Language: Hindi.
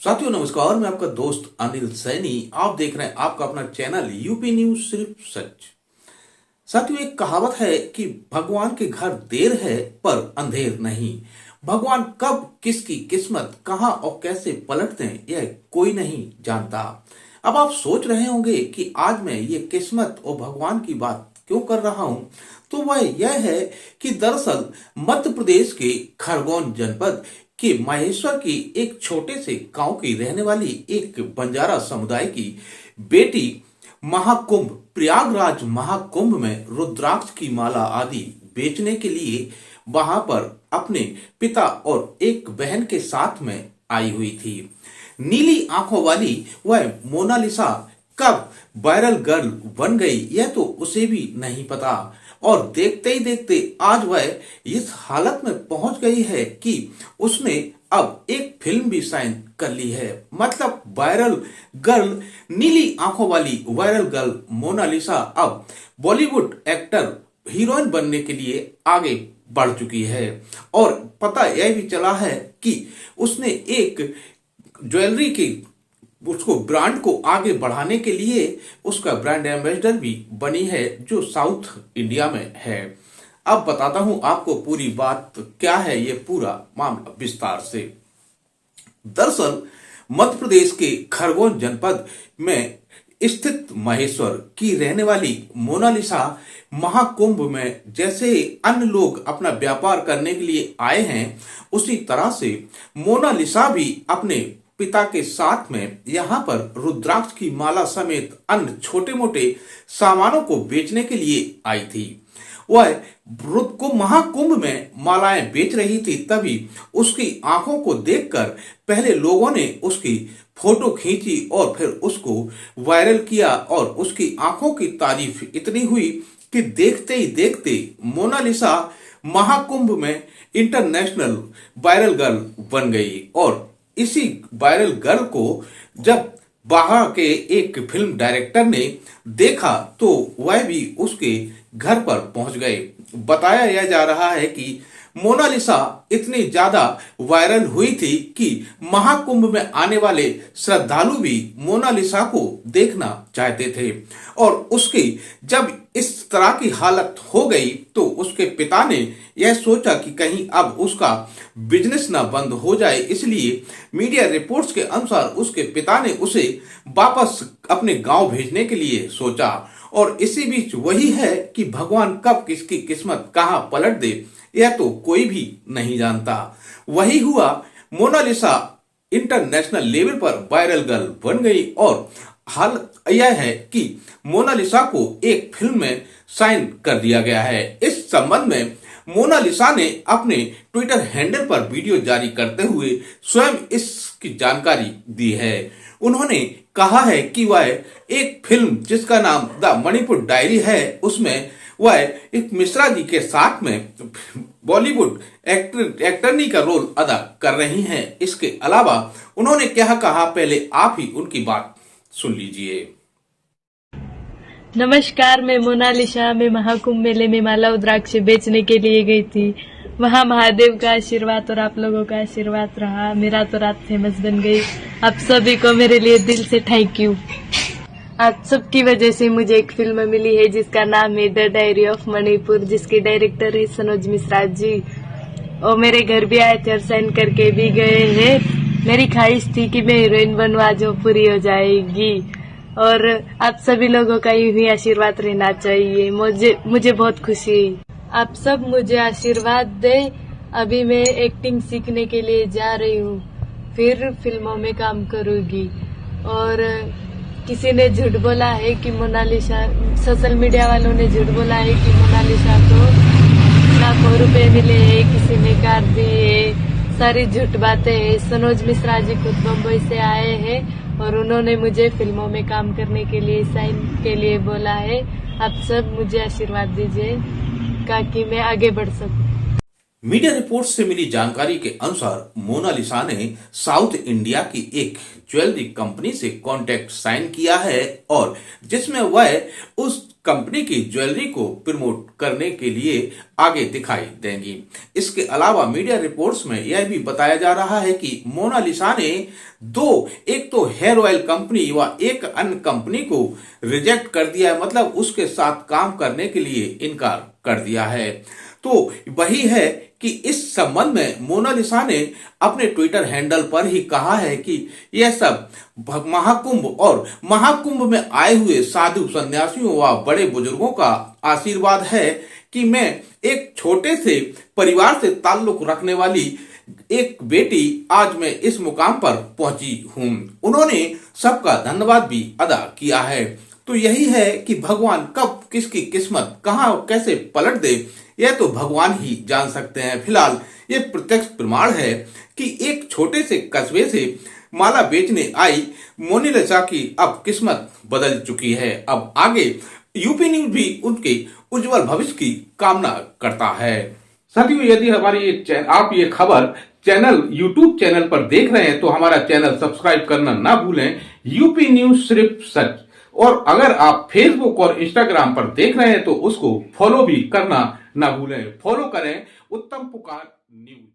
साथियों नमस्कार, मैं आपका दोस्त अनिल सैनी। आप देख रहे हैं आपका अपना चैनल यूपी न्यूज सिर्फ सच। साथियों, एक कहावत है कि भगवान के घर देर है पर अंधेर नहीं। भगवान कब किसकी किस्मत कहां और कैसे पलटते हैं यह कोई नहीं जानता। अब आप सोच रहे होंगे कि आज मैं ये किस्मत और भगवान की बात क्यों कर रहा हूं, तो वह यह है कि दरअसल मध्य प्रदेश के खरगोन जनपद कि महेश्वर की एक छोटे से गांव की रहने वाली एक बंजारा समुदाय की बेटी महाकुंभ प्रयागराज महाकुंभ में रुद्राक्ष की माला आदि बेचने के लिए वहां पर अपने पिता और एक बहन के साथ में आई हुई थी। नीली आंखों वाली वह मोनालिसा कब वायरल गर्ल बन गई यह तो उसे भी नहीं पता, और देखते ही देखते आज वह इस हालत में पहुंच गई है कि उसने अब एक फिल्म भी साइन कर ली है। मतलब वायरल गर्ल, नीली आंखों वाली वायरल गर्ल मोनालिसा अब बॉलीवुड एक्टर हीरोइन बनने के लिए आगे बढ़ चुकी है। और पता यह भी चला है कि उसने एक ज्वेलरी की उसको ब्रांड को आगे बढ़ाने के लिए उसका ब्रांड एम्बेसडर भी बनी है जो साउथ इंडिया में है। अब बताता हूं आपको पूरी बात क्या है, ये पूरा मामला विस्तार से। दरअसल मध्य प्रदेश के खरगोन जनपद में स्थित महेश्वर की रहने वाली मोनालिसा महाकुंभ में जैसे अन्य लोग अपना व्यापार करने के लिए आए हैं, उसी तरह से मोनालिसा भी अपने पिता के साथ में यहाँ पर रुद्राक्ष की माला समेत अन्य छोटे मोटे सामानों को बेचने के लिए आई थी। वह को महाकुंभ में मालाएं बेच रही थी, तभी उसकी आंखों को देखकर पहले लोगों ने उसकी फोटो खींची और फिर उसको वायरल किया, और उसकी आंखों की तारीफ इतनी हुई कि देखते ही देखते मोनालिसा महाकुंभ में इंटरनेशनल वायरल गर्ल बन गई। और इसी वायरल गर्ल को जब बाहर के एक फिल्म डायरेक्टर ने देखा तो वह भी उसके घर पर पहुंच गए। बताया यह जा रहा है कि मोनालिसा इतनी ज्यादा वायरल हुई थी कि महाकुंभ में आने वाले श्रद्धालु भी मोनालिसा को देखना चाहते थे। और उसकी जब इस तरह की हालत हो गई तो उसके पिता ने यह सोचा कि कहीं अब उसका बिजनेस ना बंद हो जाए, इसलिए मीडिया रिपोर्ट्स के अनुसार उसके पिता ने उसे वापस अपने गांव भेजने के लिए सोचा। और इसी बीच वही है कि भगवान कब किसकी किस्मत कहां पलट दे यह तो कोई भी नहीं जानता। वही हुआ, मोनालिसा इंटरनेशनल लेवल पर वायरल गर्ल बन गई। और हाल यह है कि मोनालिसा को एक फिल्म में साइन कर दिया गया है। इस संबंध में मोनालिसा ने अपने ट्विटर हैंडल पर वीडियो जारी करते हुए स्वयं इसकी जानकारी दी है। उन्होंने कहा है कि वह एक फिल्म जिसका नाम द मणिपुर डायरी है, उसमें वह एक मिश्रा जी के साथ में बॉलीवुड एक्टरनी का रोल अदा कर रही हैं। इसके अलावा उन्होंने क्या कहा, पहले आप ही उनकी बात सुन लीजिए। नमस्कार, मैं मोनालिसा। मैं महाकुंभ मेले में माला रुद्राक्ष बेचने के लिए गई थी। वहाँ महादेव का आशीर्वाद और आप लोगों का आशीर्वाद रहा। मेरा तो रात फेमस बन गई। आप सभी को मेरे लिए दिल से थैंक यू। आप सबकी वजह से मुझे एक फिल्म मिली है जिसका नाम है द डायरी ऑफ मणिपुर, जिसके डायरेक्टर है सनोज मिश्रा जी। और मेरे घर भी आए थे और साइन करके भी गए हैं। मेरी ख्वाहिश थी कि मैं हीरोइन बनूं, आज वो पूरी हो जाएगी। और आप सभी लोगों का यूं ही आशीर्वाद रहना चाहिए। मुझे बहुत खुशी है। आप सब मुझे आशीर्वाद दें। अभी मैं एक्टिंग सीखने के लिए जा रही हूँ, फिर फिल्मों में काम करूँगी। और किसी ने झूठ बोला है कि मोनालिसा, सोशल मीडिया वालों ने झूठ बोला है कि मोनालिसा को लाखों रुपए मिले हैं, किसी ने कार दी है। सारी झूठ बातें हैं। सनोज मिश्रा जी खुद मुंबई से आए हैं और उन्होंने मुझे फिल्मों में काम करने के लिए साइन के लिए बोला है। आप सब मुझे आशीर्वाद दीजिए ताकि मैं आगे बढ़ सकूं। मीडिया रिपोर्ट से मिली जानकारी के अनुसार मोनालिसा ने साउथ इंडिया की एक ज्वेलरी कंपनी से कॉन्ट्रैक्ट साइन किया है, और जिसमें वह उस कंपनी की ज्वेलरी को प्रमोट करने के लिए आगे दिखाई देंगी। इसके अलावा मीडिया रिपोर्ट्स में यह भी बताया जा रहा है कि मोनालिसा ने एक तो हेयर ऑयल कंपनी व एक अन्य कंपनी को रिजेक्ट कर दिया है, मतलब उसके साथ काम करने के लिए इनकार कर दिया है। तो वही है कि इस संबंध में मोनालिसा ने अपने ट्विटर हैंडल पर ही कहा है कि यह सब महाकुंभ और महाकुंभ में आए हुए साधु सन्यासियों व बड़े बुजुर्गों का आशीर्वाद है कि मैं एक छोटे से परिवार से ताल्लुक रखने वाली एक बेटी आज मैं इस मुकाम पर पहुंची हूं। उन्होंने सबका धन्यवाद भी अदा किया है। तो यही है कि भगवान कब किसकी किस्मत कहां कैसे पलट दे यह तो भगवान ही जान सकते हैं। फिलहाल ये प्रत्यक्ष प्रमाण है कि एक छोटे से कस्बे से माला बेचने आई मोनालिसा की अब किस्मत बदल चुकी है। अब आगे यूपी न्यूज भी उनके उज्जवल भविष्य की कामना करता है। साथियों, यदि हमारी आप ये खबर यूट्यूब चैनल पर देख रहे हैं तो हमारा चैनल सब्सक्राइब करना ना भूलें, यूपी न्यूज सिर्फ सच। और अगर आप फेसबुक और इंस्टाग्राम पर देख रहे हैं तो उसको फॉलो भी करना ना भूलें। फॉलो करें उत्तम पुकार न्यूज।